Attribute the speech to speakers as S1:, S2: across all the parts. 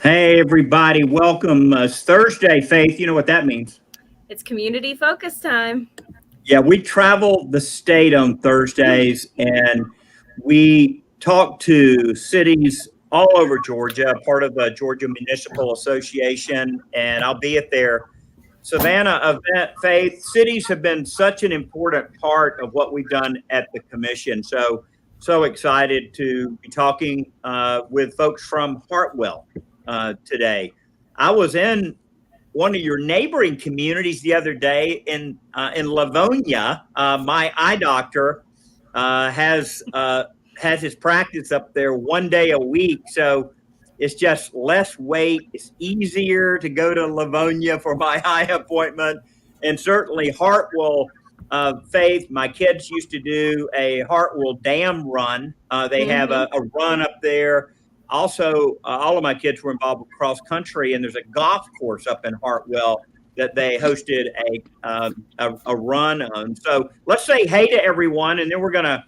S1: Hey, everybody. Welcome. It's Thursday, Faith. You know what that means.
S2: It's community focus time.
S1: Yeah, we travel the state on Thursdays and we talk to cities all over Georgia, part of the Georgia Municipal Association, and I'll be at their Savannah event. Faith, cities have been such an important part of what we've done at the commission. So excited to be talking with folks from Hartwell today. I was in one of your neighboring communities the other day in Livonia. My eye doctor has his practice up there one day a week, so it's just less wait. It's easier to go to Livonia for my eye appointment, and certainly Hartwell. Faith, my kids used to do a Hartwell Dam run. They have a run up there. Also, all of my kids were involved with cross country, and there's a golf course up in Hartwell that they hosted a run on. So let's say hey to everyone, and then we're gonna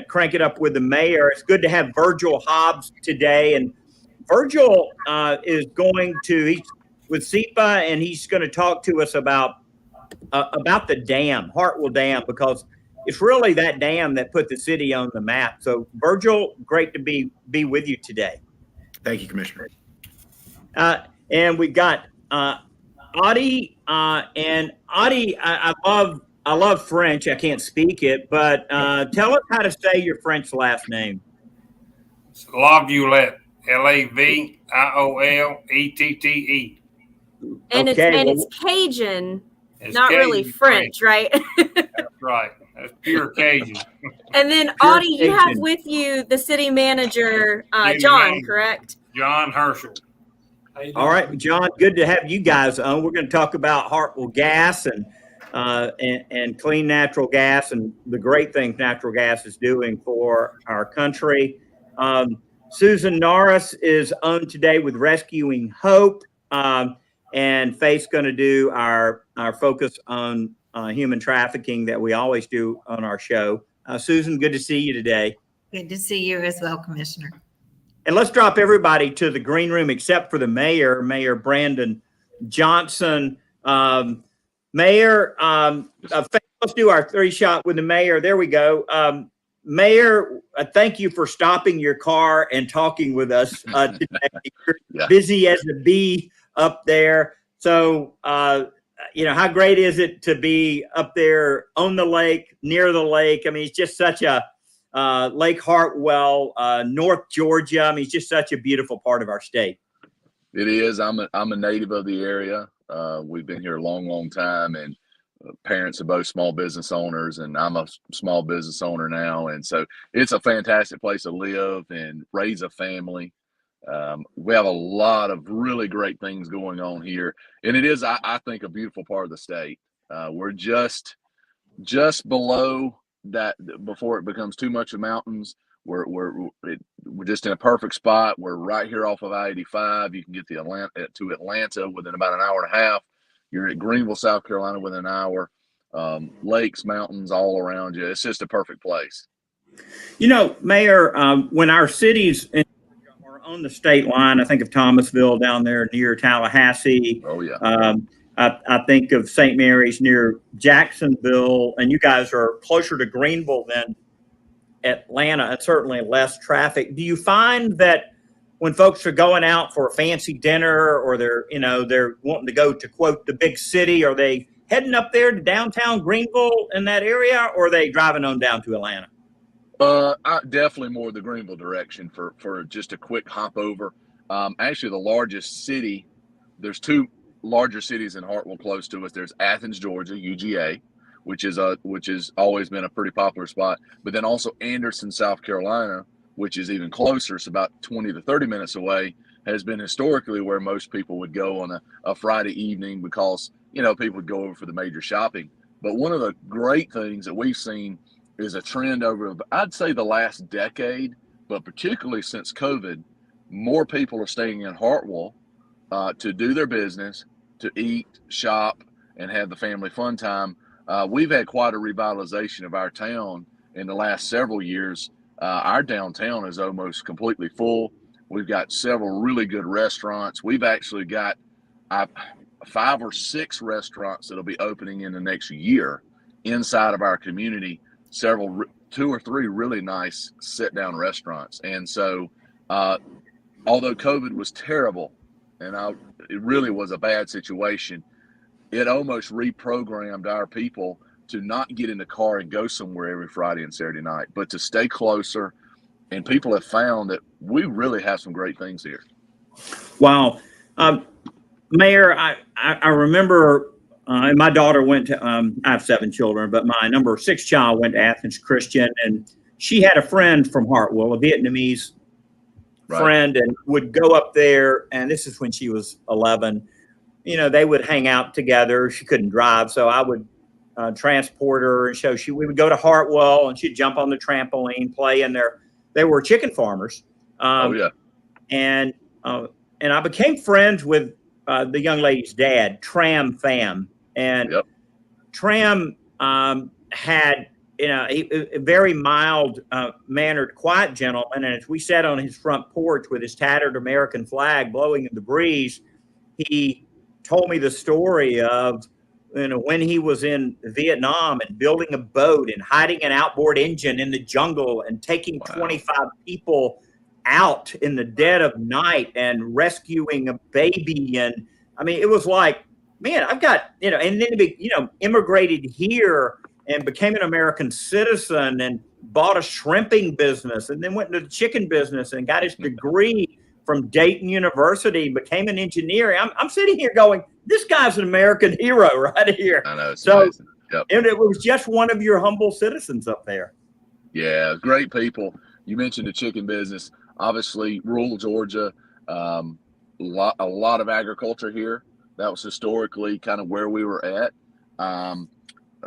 S1: crank it up with the mayor. It's good to have Virgil Hobbs today, and Virgil is he's with SEPA, and he's going to talk to us about the dam, Hartwell Dam, because it's really that dam that put the city on the map. So, Virgil, great to be with you today.
S3: Thank you, Commissioner.
S1: And we've got Audie, and Audie, I love French. I can't speak it, but tell us how to say your French last name.
S4: La Violette, Laviolettte.
S2: And
S1: Okay,
S2: it's Cajun,
S4: It's
S2: not
S4: Cajun
S2: really French, right?
S4: That's right. That's pure Cajun.
S2: And then
S1: Pure
S2: Audie, you have
S1: Cajun.
S2: with you the city manager,
S4: City
S2: John,
S4: manager.
S2: correct?
S4: John Herschel.
S1: All right, John, good to have you guys on. We're going to talk about Hartwell gas and clean natural gas and the great things natural gas is doing for our country. Susan Norris is on today with Rescuing Hope, and Faith's going to do our focus on human trafficking that we always do on our show. Susan, good to see you today.
S5: Good to see you as well, Commissioner.
S1: And let's drop everybody to the green room except for the mayor, Mayor Brandon Johnson. Mayor, let's do our three shot with the mayor. There we go. Mayor, thank you for stopping your car and talking with us today. You're busy as a bee up there. So, how great is it to be up there on the lake, near the lake? I mean, it's just such a Lake Hartwell, North Georgia. I mean, it's just such a beautiful part of our state.
S6: It is. I'm a native of the area. We've been here a long time, and parents are both small business owners, and I'm a small business owner now. And so it's a fantastic place to live and raise a family. We have a lot of really great things going on here, and it is, I think, a beautiful part of the state. We're just below that before it becomes too much of mountains. We're just in a perfect spot. We're right here off of I-85. You can get to Atlanta within about an hour and a half. You're at Greenville, South Carolina within an hour. Lakes, mountains all around you. It's just a perfect place.
S1: Mayor, when our cities are on the state line, I think of Thomasville down there near Tallahassee.
S6: Oh, yeah.
S1: I think of St. Mary's near Jacksonville, and you guys are closer to Greenville than Atlanta, and certainly less traffic. Do you find that when folks are going out for a fancy dinner, or they're wanting to go to, quote, the big city, are they heading up there to downtown Greenville in that area, or are they driving on down to Atlanta?
S6: Definitely more the Greenville direction for just a quick hop over. Actually, the largest city, there's two larger cities in Hartwell close to us. There's Athens, Georgia, UGA, which has always been a pretty popular spot. But then also Anderson, South Carolina, which is even closer. It's about 20 to 30 minutes away, has been historically where most people would go on a Friday evening because, people would go over for the major shopping. But one of the great things that we've seen is a trend over, I'd say, the last decade, but particularly since COVID, more people are staying in Hartwell to do their business, to eat, shop, and have the family fun time. We've had quite a revitalization of our town in the last several years. Our downtown is almost completely full. We've got several really good restaurants. We've actually got 5 or 6 restaurants that'll be opening in the next year inside of our community. 2 or 3 really nice sit-down restaurants. And so, although COVID was terrible, and it really was a bad situation, it almost reprogrammed our people to not get in the car and go somewhere every Friday and Saturday night, but to stay closer. And people have found that we really have some great things here.
S1: Wow. Mayor, I remember, and my daughter went to, I have 7 children, but my number 6 child went to Athens Christian, and she had a friend from Hartwell, a Vietnamese friend, and would go up there. And this is when she was 11. You know, they would hang out together. She couldn't drive, so I would transport her. And so we would go to Hartwell, and she'd jump on the trampoline, play in there. They were chicken farmers. And I became friends with the young lady's dad, Tram Pham. And Tram had, a very mild mannered, quiet gentleman. And as we sat on his front porch with his tattered American flag blowing in the breeze, he told me the story of, when he was in Vietnam and building a boat and hiding an outboard engine in the jungle and taking 25 people out in the dead of night and rescuing a baby. And I mean, it was like, man, I've got, and then he, immigrated here and became an American citizen and bought a shrimping business and then went into the chicken business and got his degree from Dayton University, became an engineer. I'm sitting here going, this guy's an American hero right here.
S6: I know.
S1: So,
S6: Amazing.
S1: and it was just one of your humble citizens up there.
S6: Yeah, great people. You mentioned the chicken business. Obviously, rural Georgia, a lot of agriculture here. That was historically kind of where we were at.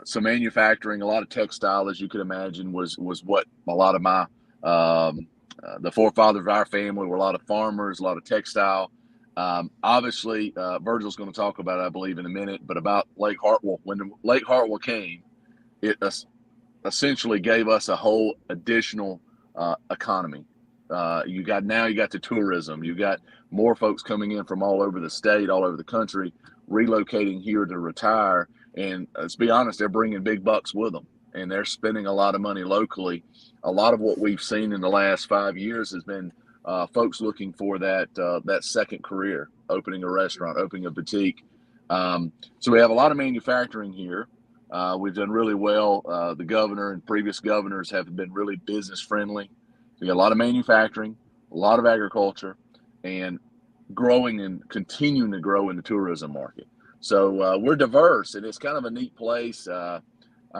S6: Some manufacturing, a lot of textile, as you could imagine, was what a lot of my the forefathers of our family were. A lot of farmers, a lot of textile. Obviously, Virgil's going to talk about it, I believe, in a minute, but about Lake Hartwell. When Lake Hartwell came, it essentially gave us a whole additional economy. You got the tourism. You got more folks coming in from all over the state, all over the country, relocating here to retire. And let's be honest, they're bringing big bucks with them, and they're spending a lot of money locally. A lot of what we've seen in the last 5 years has been folks looking for that second career, opening a restaurant, opening a boutique. So we have a lot of manufacturing here. We've done really well. The governor and previous governors have been really business friendly. We got a lot of manufacturing, a lot of agriculture, and growing and continuing to grow in the tourism market. So we're diverse, and it's kind of a neat place. I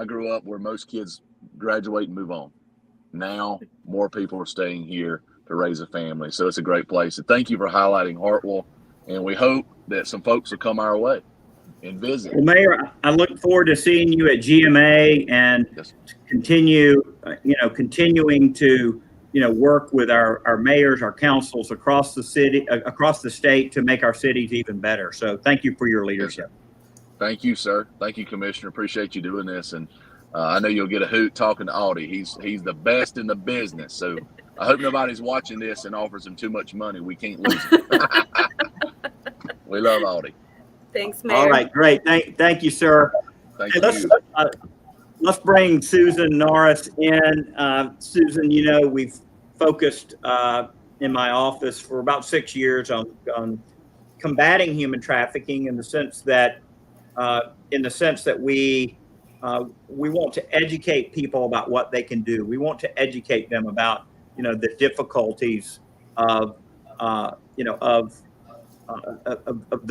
S6: grew up where most kids graduate and move on. Now more people are staying here to raise a family. So it's a great place. So thank you for highlighting Hartwell, and we hope that some folks will come our way and visit.
S1: Well, Mayor, I look forward to seeing you at GMA and continuing to work with our mayors, our councils across the city, across the state, to make our cities even better. So thank you for your leadership.
S6: Thank you, sir. Thank you, Commissioner. Appreciate you doing this. And I know you'll get a hoot talking to Audie. He's the best in the business. So I hope nobody's watching this and offers him too much money. We can't lose him. We love Audie.
S2: Thanks, Mayor.
S1: All right, great. Thank you, sir.
S6: Thank
S1: you. Let's bring Susan Norris in. Susan, we've focused in my office for about 6 years on combating human trafficking in the sense that we want to educate people about what they can do. We want to educate them about the difficulties of the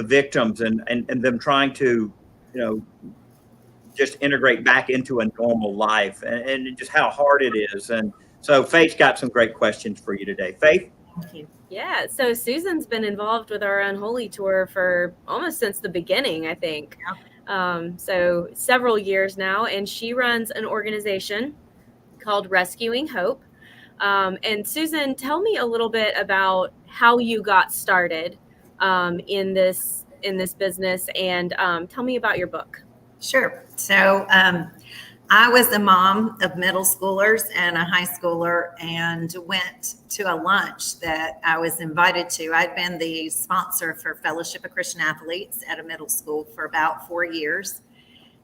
S1: victims and them trying to just integrate back into a normal life and just how hard it is. And so Faith's got some great questions for you today. Faith?
S5: Thank you.
S2: Yeah, so Susan's been involved with our Unholy Tour for almost since the beginning, I think. So several years now, and she runs an organization called Rescuing Hope. And Susan, tell me a little bit about how you got started in this business, and tell me about your book.
S5: Sure. So I was a mom of middle schoolers and a high schooler, and went to a lunch that I was invited to. I'd been the sponsor for Fellowship of Christian Athletes at a middle school for about 4 years.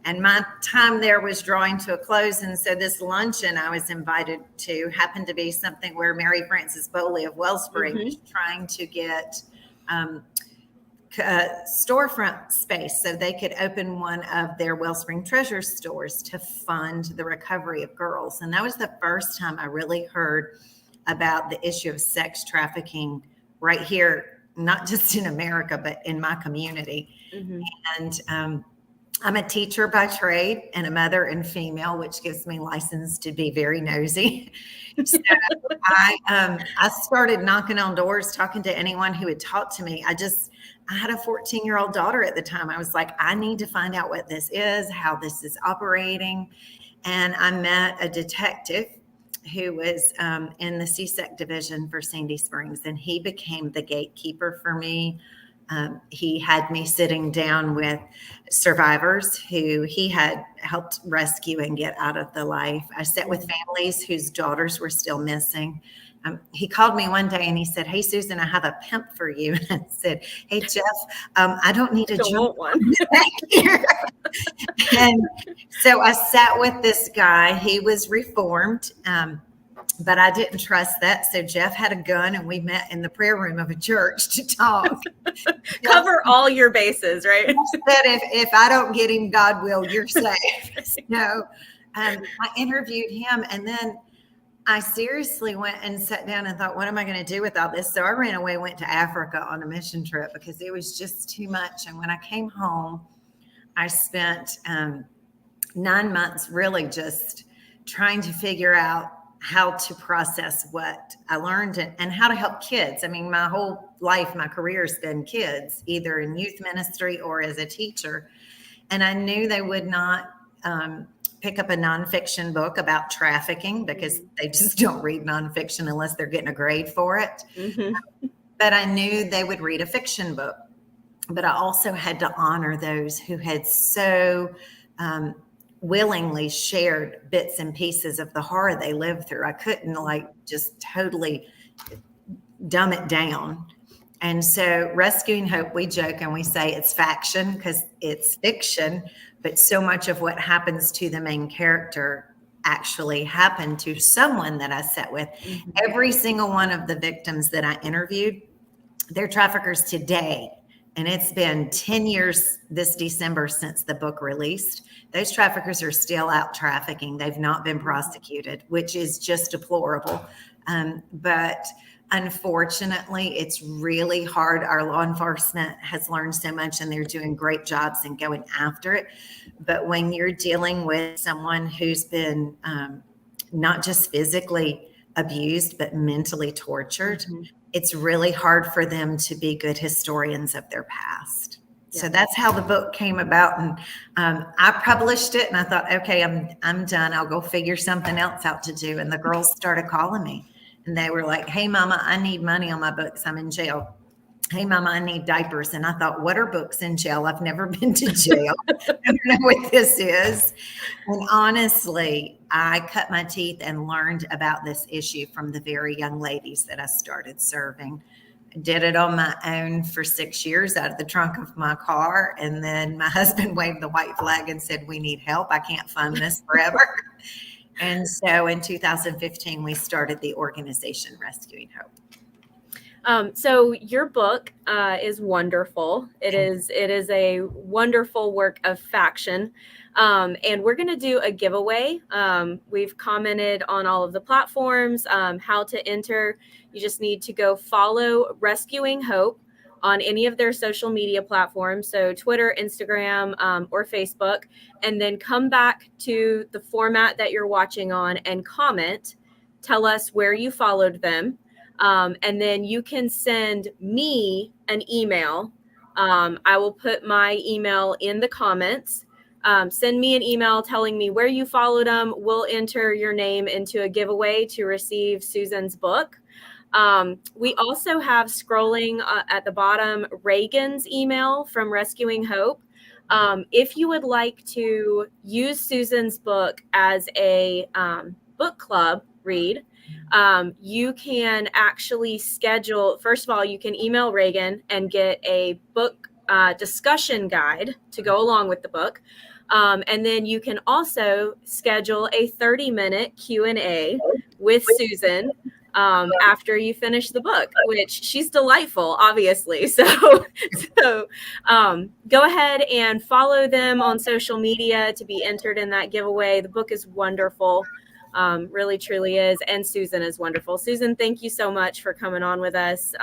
S5: And my time there was drawing to a close. And so this luncheon I was invited to happened to be something where Mary Frances Bowley of Wellspring was trying to get storefront space so they could open one of their Wellspring Treasure stores to fund the recovery of girls. And that was the first time I really heard about the issue of sex trafficking right here, not just in America, but in my community. And I'm a teacher by trade and a mother and female, which gives me license to be very nosy. So I started knocking on doors, talking to anyone who would talk to me. I had a 14-year-old daughter at the time. I was like, I need to find out what this is, how this is operating. And I met a detective who was in the CSEC division for Sandy Springs, and he became the gatekeeper for me. He had me sitting down with survivors who he had helped rescue and get out of the life. I sat with families whose daughters were still missing. He called me one day and he said, "Hey, Susan, I have a pimp for you." And I said, "Hey, Jeff, I don't need a
S2: Don't want one.
S5: back here." And so I sat with this guy. He was reformed, but I didn't trust that. So Jeff had a gun and we met in the prayer room of a church to talk.
S2: Cover all your bases, right?
S5: That if I don't get him, God will, you're safe. So I interviewed him, and then I seriously went and sat down and thought, what am I going to do with all this? So I ran away, went to Africa on a mission trip because it was just too much. And when I came home, I spent 9 months really just trying to figure out how to process what I learned and how to help kids. I mean, my whole life, my career has been kids, either in youth ministry or as a teacher. And I knew they would not pick up a nonfiction book about trafficking because they just don't read nonfiction unless they're getting a grade for it. But I knew they would read a fiction book. But I also had to honor those who had so willingly shared bits and pieces of the horror they lived through. I couldn't just totally dumb it down. And so Rescuing Hope, we joke and we say it's faction because it's fiction, but so much of what happens to the main character actually happened to someone that I sat with. Every single one of the victims that I interviewed, they're traffickers today. And it's been 10 years this December since the book released. Those traffickers are still out trafficking. They've not been prosecuted, which is just deplorable. But unfortunately, it's really hard. Our law enforcement has learned so much and they're doing great jobs in going after it. But when you're dealing with someone who's been not just physically abused, but mentally tortured, it's really hard for them to be good historians of their past. So that's how the book came about. And I published it and I thought, okay, I'm done. I'll go figure something else out to do. And the girls started calling me and they were like, "Hey, Mama, I need money on my books. I'm in jail. Hey, Mama, I need diapers." And I thought, what are books in jail? I've never been to jail. I don't know what this is. And honestly, I cut my teeth and learned about this issue from the very young ladies that I started serving. Did it on my own for 6 years out of the trunk of my car. And then my husband waved the white flag and said, "We need help. I can't fund this forever." And so in 2015, we started the organization Rescuing Hope.
S2: So your book is wonderful. It is a wonderful work of faction. And we're going to do a giveaway. We've commented on all of the platforms, how to enter. You just need to go follow Rescuing Hope on any of their social media platforms. So Twitter, Instagram, or Facebook, and then come back to the format that you're watching on and comment. Tell us where you followed them. And then you can send me an email. I will put my email in the comments. Send me an email telling me where you followed them. We'll enter your name into a giveaway to receive Susan's book. We also have scrolling at the bottom Reagan's email from Rescuing Hope. If you would like to use Susan's book as a book club read, you can actually schedule. First of all, you can email Reagan and get a book discussion guide to go along with the book. And then you can also schedule a 30-minute Q&A with Susan after you finish the book, which she's delightful, obviously. So go ahead and follow them on social media to be entered in that giveaway. The book is wonderful. Really, truly is. And Susan is wonderful. Susan, thank you so much for coming on with us.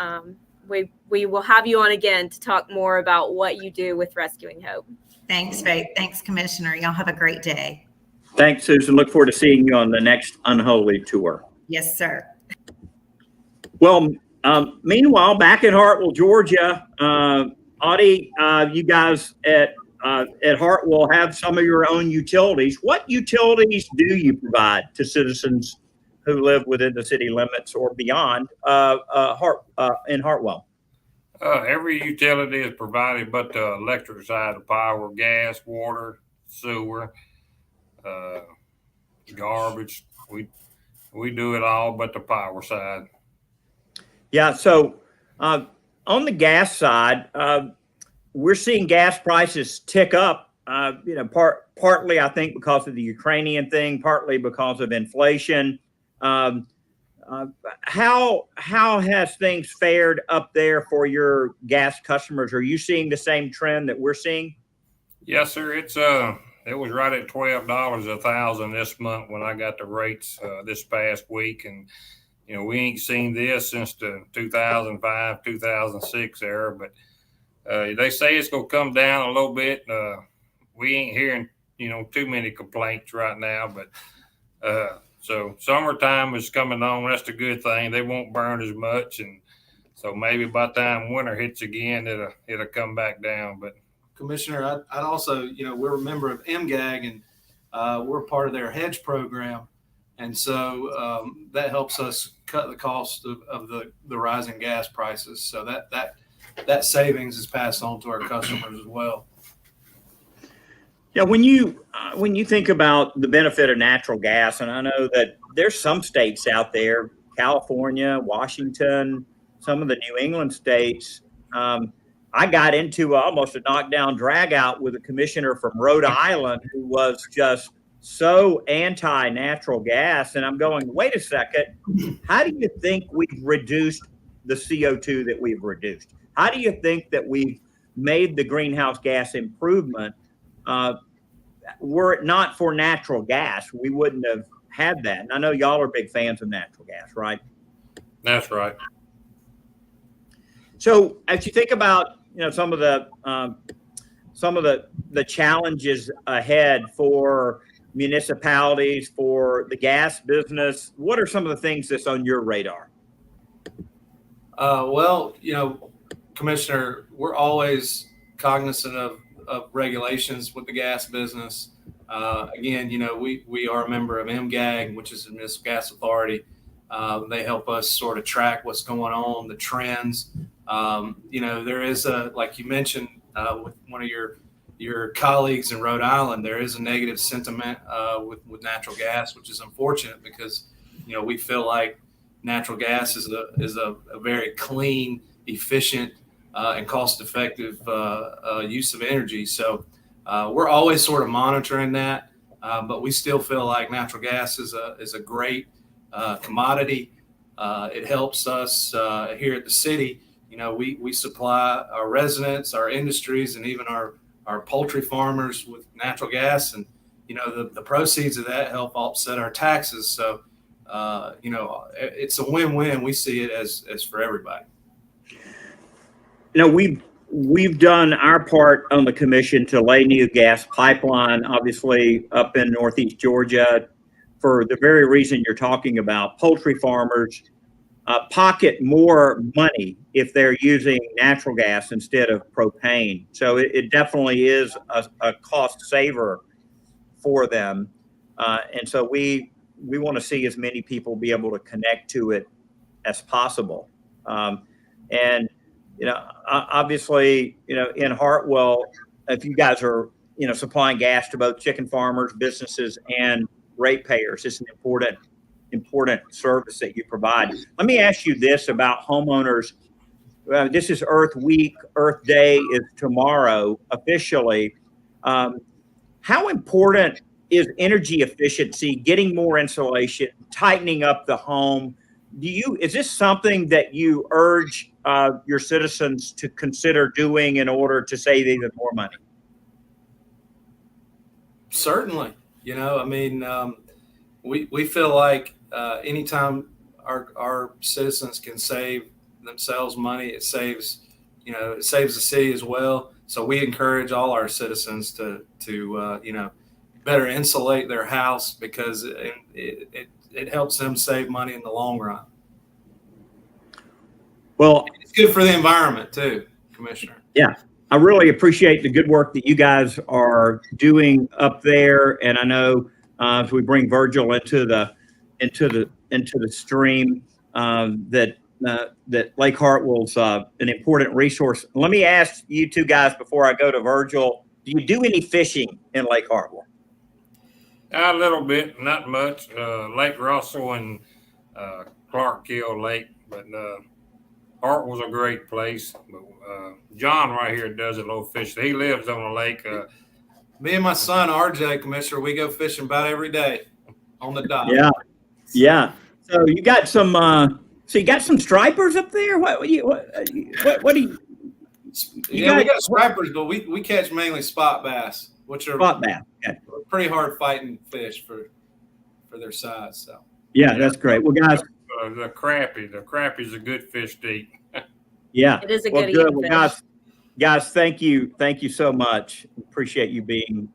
S2: We will have you on again to talk more about what you do with Rescuing Hope.
S5: Thanks, Faith. Thanks, Commissioner. Y'all have a great day.
S1: Thanks, Susan. Look forward to seeing you on the next Unholy Tour.
S5: Yes, sir.
S1: Well, meanwhile, back in Hartwell, Georgia, Audie, you guys at Hartwell have some of your own utilities. What utilities do you provide to citizens who live within the city limits or beyond in Hartwell?
S4: Every utility is provided but the electric side of power, gas, water, sewer, garbage. We do it all but the power side.
S1: Yeah, so on the gas side, we're seeing gas prices tick up, partly, I think, because of the Ukrainian thing, partly because of inflation. How has things fared up there for your gas customers? Are you seeing the same trend that we're seeing?
S4: Yes, sir. It was right at $12 a thousand this month when I got the rates this past week, and we ain't seen this since the 2005, 2006 era. But they say it's gonna come down a little bit. We ain't hearing too many complaints right now, but. So summertime is coming on. That's the good thing. They won't burn as much, and so maybe by the time winter hits again, it'll come back down. But
S3: Commissioner, I'd also, we're a member of MGAG, and we're part of their hedge program, and so that helps us cut the cost of the rising gas prices. So that savings is passed on to our customers as well.
S1: Yeah, when you think about the benefit of natural gas, and I know that there's some states out there, California, Washington, some of the New England states. I got into almost a knockdown drag out with a commissioner from Rhode Island who was just so anti-natural gas. And I'm going, wait a second, how do you think we've reduced the CO2 that we've reduced? How do you think that we've made the greenhouse gas improvement? Were it not for natural gas, we wouldn't have had that. And I know y'all are big fans of natural gas, right?
S4: That's right.
S1: So as you think about, some of the challenges ahead for municipalities, for the gas business, what are some of the things that's on your radar?
S3: Well, Commissioner, we're always cognizant of regulations with the gas business. Again, we are a member of MGAG, which is the Municipal Gas Authority. They help us sort of track what's going on, the trends. There is like you mentioned, with one of your colleagues in Rhode Island, there is a negative sentiment with natural gas, which is unfortunate because, we feel like natural gas is a very clean, efficient, and cost-effective use of energy. So we're always sort of monitoring that, but we still feel like natural gas is a great commodity. It helps us here at the city. We supply our residents, our industries, and even our poultry farmers with natural gas, and the proceeds of that help offset our taxes. So it's a win-win. We see it as for everybody.
S1: We've done our part on the commission to lay new gas pipeline, obviously up in Northeast Georgia, for the very reason you're talking about. Poultry farmers pocket more money if they're using natural gas instead of propane. So it definitely is a cost saver for them. And so we want to see as many people be able to connect to it as possible. And obviously, in Hartwell, if you guys are, supplying gas to both chicken farmers, businesses, and ratepayers. It's an important service that you provide. Let me ask you this about homeowners. This is Earth Week. Earth Day is tomorrow officially. How important is energy efficiency, getting more insulation, tightening up the home? Is this something that you urge your citizens to consider doing in order to save even more money?
S3: Certainly. We feel like anytime our citizens can save themselves money, it saves the city as well. So we encourage all our citizens to better insulate their house, because it helps them save money in the long run.
S1: Well,
S3: it's good for the environment too, Commissioner.
S1: Yeah, I really appreciate the good work that you guys are doing up there, and I know if we bring Virgil into the stream, that Lake Hartwell's an important resource. Let me ask you two guys before I go to Virgil: do you do any fishing in Lake Hartwell?
S4: A little bit, not much. Lake Russell and Clarkkill Lake, but Hartwell's a great place. But John right here does a little fishing. He lives on the lake.
S3: Me and my son RJ, Commissioner, we go fishing about every day on the dock.
S1: Yeah. So you got some. So you got some stripers up there. What do you?
S3: We got stripers, but we catch mainly spot bass, which are
S1: spot bass. Okay.
S3: Pretty hard fighting fish for their size. So
S1: yeah, that's great. Well, guys,
S4: the crappie's a good fish to eat.
S1: Yeah,
S2: it is a good eating fish.
S1: Guys, thank you so much. Appreciate you being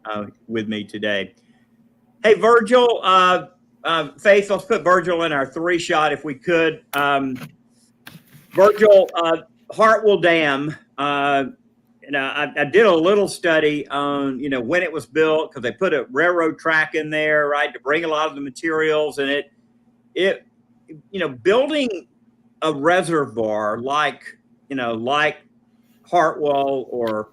S1: with me today. Hey, Virgil, Faith, let's put Virgil in our 3-shot if we could. Virgil, Hartwell Dam. I did a little study on when it was built, because they put a railroad track in there, right, to bring a lot of the materials, and it building a reservoir like Hartwell or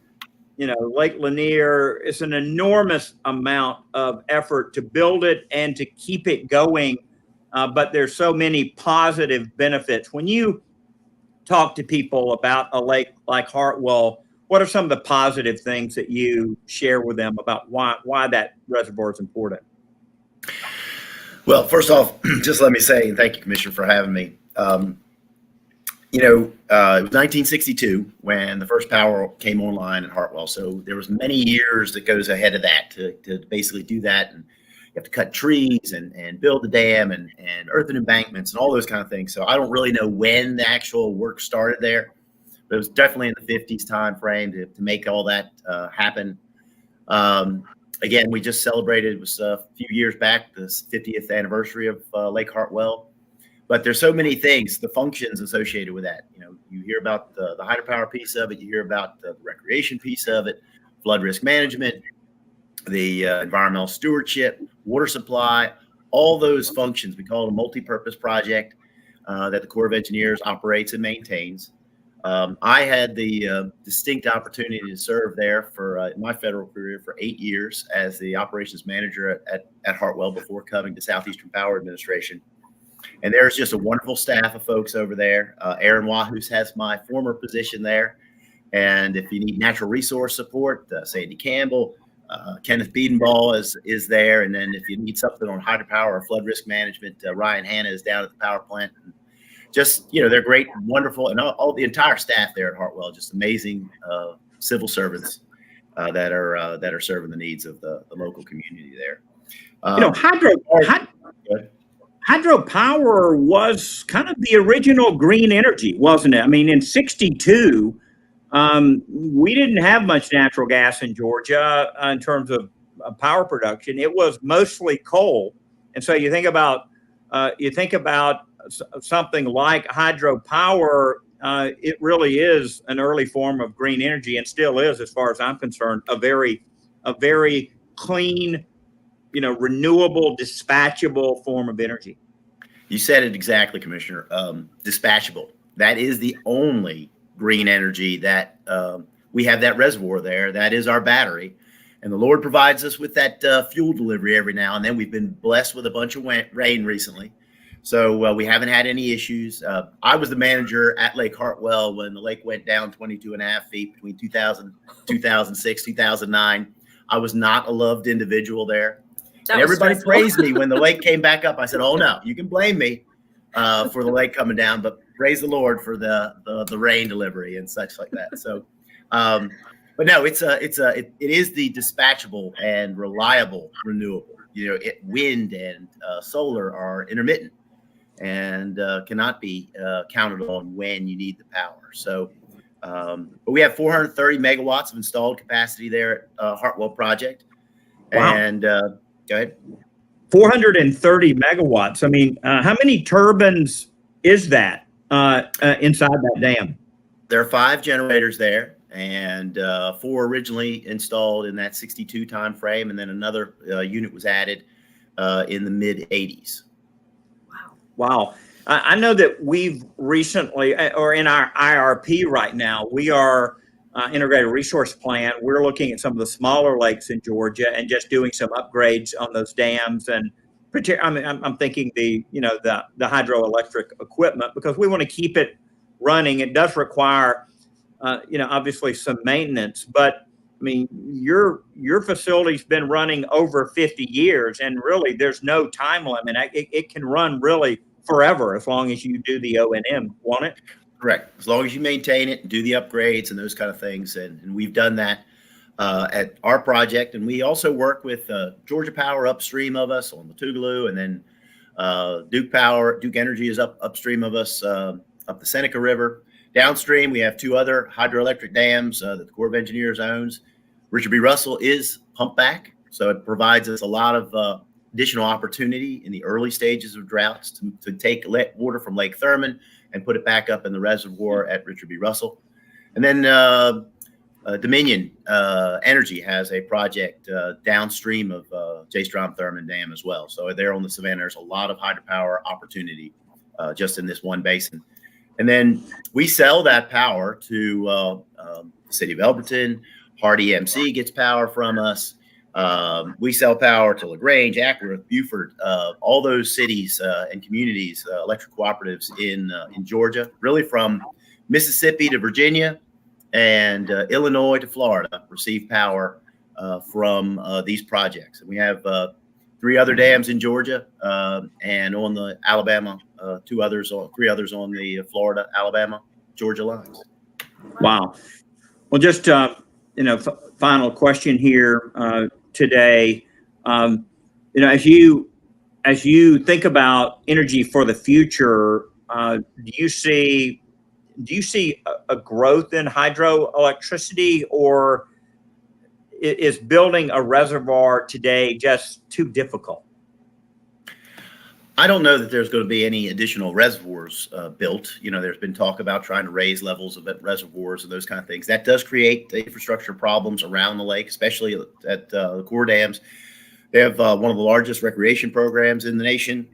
S1: Lake Lanier is an enormous amount of effort to build it and to keep it going. But there's so many positive benefits. When you talk to people about a lake like Hartwell, what are some of the positive things that you share with them about why that reservoir is important?
S7: Well, first off, just let me say, and thank you, Commissioner, for having me. It was 1962 when the first power came online in Hartwell. So there was many years that goes ahead of that to basically do that. And you have to cut trees and build the dam and earthen embankments and all those kind of things. So I don't really know when the actual work started there, but it was definitely in the 50s time frame to make all that happen. Again, we just celebrated, it was a few years back, the 50th anniversary of Lake Hartwell. But there's so many things, the functions associated with that. You hear about the hydropower piece of it, you hear about the recreation piece of it, flood risk management, the environmental stewardship, water supply, all those functions. We call it a multi-purpose project that the Corps of Engineers operates and maintains. I had the distinct opportunity to serve there for my federal career for 8 years as the operations manager at Hartwell before coming to Southeastern Power Administration. And there's just a wonderful staff of folks over there. Aaron Wahus has my former position there. And if you need natural resource support, Sandy Campbell, Kenneth Biedenball is there. And then if you need something on hydropower or flood risk management, Ryan Hanna is down at the power plant. And just, they're great, wonderful. And all the entire staff there at Hartwell, just amazing civil servants that are serving the needs of the local community there.
S1: Hydropower was kind of the original green energy, wasn't it? I mean, in 62, we didn't have much natural gas in Georgia in terms of power production. It was mostly coal. And so you think about something like hydropower, it really is an early form of green energy, and still is, as far as I'm concerned, a very clean, renewable, dispatchable form of energy.
S7: You said it exactly, Commissioner. Dispatchable. That is the only green energy that we have that reservoir there. That is our battery. And the Lord provides us with that fuel delivery every now and then. We've been blessed with a bunch of rain recently. So we haven't had any issues. I was the manager at Lake Hartwell when the lake went down 22 and a half feet between 2006, 2009. I was not a loved individual there. And everybody praised me when the lake came back up. I said, oh, no, you can blame me for the lake coming down, but praise the Lord for the rain delivery and such like that. So, but no, it is the dispatchable and reliable renewable. Wind and solar are intermittent and cannot be counted on when you need the power. So, but we have 430 megawatts of installed capacity there at Hartwell project.
S1: Wow.
S7: And go ahead.
S1: 430 megawatts. I mean, how many turbines is that inside that dam?
S7: There are 5 generators there, and 4 originally installed in that 62 time frame, and then another unit was added in the mid 80s.
S1: Wow. I know that we've recently, or in our IRP right now, we are integrated resource plan. We're looking at some of the smaller lakes in Georgia and just doing some upgrades on those dams. And I'm thinking the hydroelectric equipment, because we want to keep it running. It does require, obviously some maintenance, but I mean, your facility's been running over 50 years, and really there's no time limit. It can run really forever as long as you do the O&M, won't it?
S7: Correct. As long as you maintain it and do the upgrades and those kind of things. And we've done that at our project. And we also work with Georgia Power upstream of us on the Tougaloo, and then Duke Energy is upstream of us up the Seneca River. Downstream, we have 2 other hydroelectric dams that the Corps of Engineers owns. Richard B. Russell is pump back, so it provides us a lot of additional opportunity in the early stages of droughts to take water from Lake Thurman and put it back up in the reservoir at Richard B. Russell. And then Dominion Energy has a project downstream of J. Strom Thurman Dam as well. So there on the Savannah, there's a lot of hydropower opportunity just in this one basin. And then we sell that power to the city of Elberton. Hart EMC gets power from us. We sell power to LaGrange, Ackworth, Beaufort, all those cities and communities, electric cooperatives in Georgia, really from Mississippi to Virginia and Illinois to Florida receive power from these projects. And we have 3 other dams in Georgia and on the Alabama, 3 others on the Florida, Alabama, Georgia lines.
S1: Wow. Well, just, final question here today. As you think about energy for the future, do you see a growth in hydroelectricity, or is building a reservoir today just too difficult?
S7: I don't know that there's going to be any additional reservoirs built. There's been talk about trying to raise levels of reservoirs and those kind of things. That does create infrastructure problems around the lake, especially at the core dams. They have one of the largest recreation programs in the nation.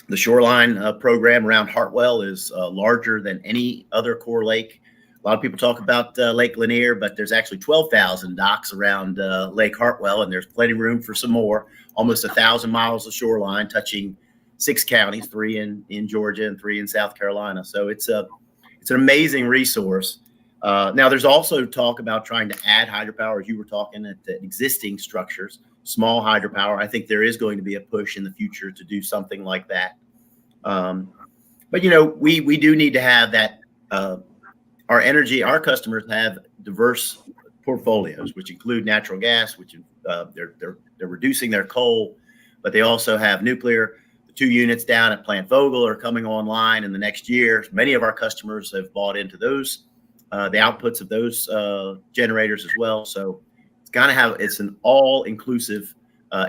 S7: The shoreline program around Hartwell is larger than any other core lake. A lot of people talk about Lake Lanier, but there's actually 12,000 docks around Lake Hartwell, and there's plenty of room for some more. Almost 1,000 miles of shoreline touching 6 counties, 3 in Georgia and 3 in South Carolina. So it's an amazing resource. Now, there's also talk about trying to add hydropower, as you were talking, at the existing structures, small hydropower. I think there is going to be a push in the future to do something like that. But we do need to have that. Our customers have diverse portfolios, which include natural gas, which they're reducing their coal, but they also have nuclear. The 2 units down at Plant Vogel are coming online in the next year. Many of our customers have bought into those, the outputs of those generators as well. So it's an all-inclusive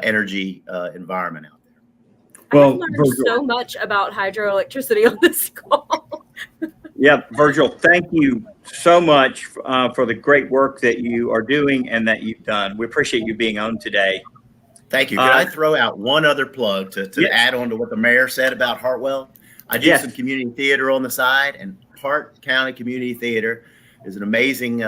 S7: energy environment out there.
S1: Well,
S2: I've learned so much about hydroelectricity on this call.
S1: Yeah, Virgil, thank you so much for the great work that you are doing and that you've done. We appreciate you being on today.
S7: Thank you. Could I throw out one other plug to
S1: yes.
S7: add on to what the mayor said about Hartwell? I do
S1: Yes.
S7: some community theater on the side, and Hart County Community Theater is an amazing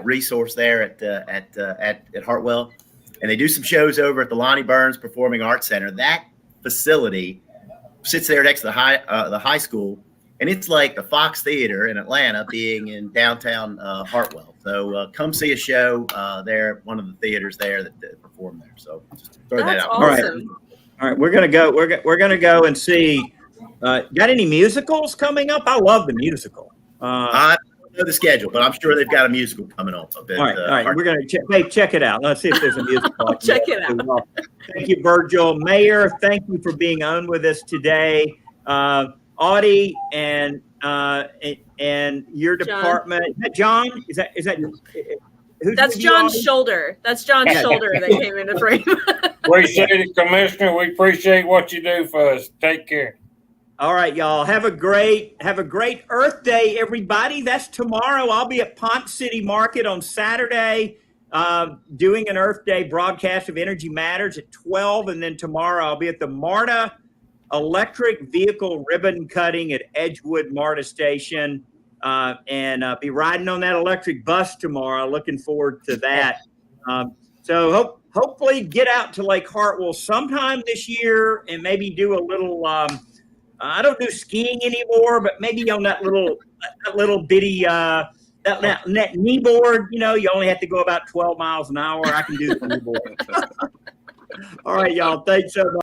S7: resource there at Hartwell, and they do some shows over at the Lonnie Burns Performing Arts Center. That facility sits there next to the high school, and it's like the Fox Theater in Atlanta being in downtown Hartwell. So come see a show there, one of the theaters there that perform there. So just throw that out.
S2: Awesome.
S1: All right, we're gonna go. We're gonna go and see. Got any musicals coming up? I love the musical.
S7: I don't know the schedule, but I'm sure they've got a musical coming up.
S1: All right. We're gonna check it out. Let's see if there's a musical.
S2: I'll check it out.
S1: Well, thank you, Virgil. Mayor, thank you for being on with us today. Audie and your department. Is that John? Is that who's
S2: That's
S1: with you,
S2: John's
S1: Audie?
S2: shoulder. That's John's shoulder that came into frame.
S4: Appreciate it, Commissioner. We appreciate what you do for us. Take care.
S1: All right, y'all. Have a great Earth Day, everybody. That's tomorrow. I'll be at Ponce City Market on Saturday doing an Earth Day broadcast of Energy Matters at 12. And then tomorrow I'll be at the MARTA electric vehicle ribbon cutting at Edgewood MARTA Station and be riding on that electric bus tomorrow. Looking forward to that. So hopefully get out to Lake Hartwell sometime this year and maybe do a little I don't do skiing anymore, but maybe on that little bitty that knee board, you only have to go about 12 miles an hour. I can do the knee board. All right, y'all. Thanks so much.